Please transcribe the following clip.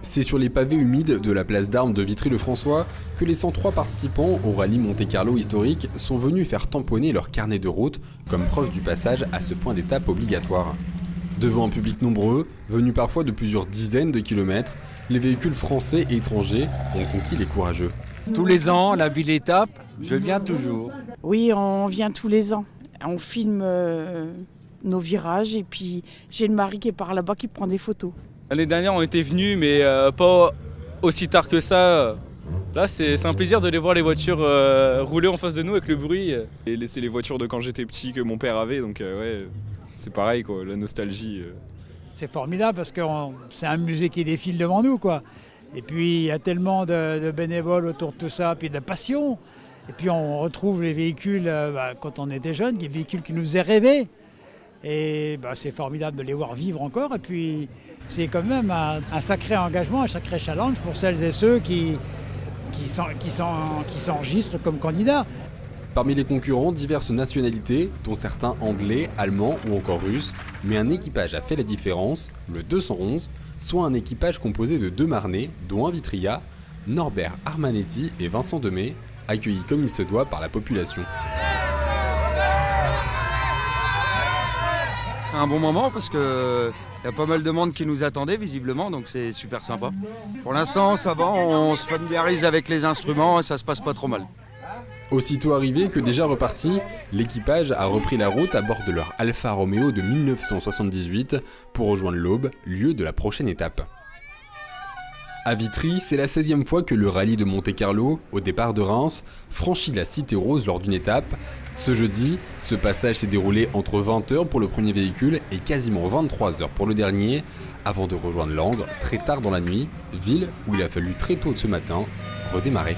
C'est sur les pavés humides de la place d'Armes de Vitry-le-François que les 103 participants au rallye Monte-Carlo historique sont venus faire tamponner leur carnet de route comme preuve du passage à ce point d'étape obligatoire. Devant un public nombreux, venu parfois de plusieurs dizaines de kilomètres, les véhicules français et étrangers ont conquis les courageux. Tous les ans, la ville étape, je viens toujours. Oui, on vient tous les ans. On filme nos virages et puis j'ai le mari qui est par là-bas qui prend des photos. L'année dernière, on était venus, mais pas aussi tard que ça. Là, c'est un plaisir de les voir les voitures rouler en face de nous avec le bruit. Et c'est les voitures de quand j'étais petit que mon père avait, donc ouais, c'est pareil, quoi, la nostalgie. C'est formidable parce que c'est un musée qui défile devant nous, quoi. Et puis il y a tellement de bénévoles autour de tout ça, puis de passion. Et puis on retrouve les véhicules, quand on était jeune, des véhicules qui nous faisaient rêver. Et c'est formidable de les voir vivre encore. Et puis c'est quand même un sacré engagement, un sacré challenge pour celles et ceux qui s'enregistrent comme candidats. Parmi les concurrents, diverses nationalités, dont certains anglais, allemands ou encore russes, mais un équipage a fait la différence, le 211, soit un équipage composé de 2 Marnais, dont un Vitriat, Norbert Armanetti et Vincent Demey, accueillis comme il se doit par la population. C'est un bon moment parce que y a pas mal de monde qui nous attendait visiblement, donc c'est super sympa. Pour l'instant, ça va, on se familiarise avec les instruments et ça se passe pas trop mal. Aussitôt arrivé que déjà reparti, l'équipage a repris la route à bord de leur Alfa Romeo de 1978 pour rejoindre l'Aube, lieu de la prochaine étape. À Vitry, c'est la 16e fois que le rallye de Monte-Carlo, au départ de Reims, franchit la Cité Rose lors d'une étape. Ce jeudi, ce passage s'est déroulé entre 20h pour le premier véhicule et quasiment 23h pour le dernier, avant de rejoindre Langres très tard dans la nuit, ville où il a fallu très tôt ce matin redémarrer.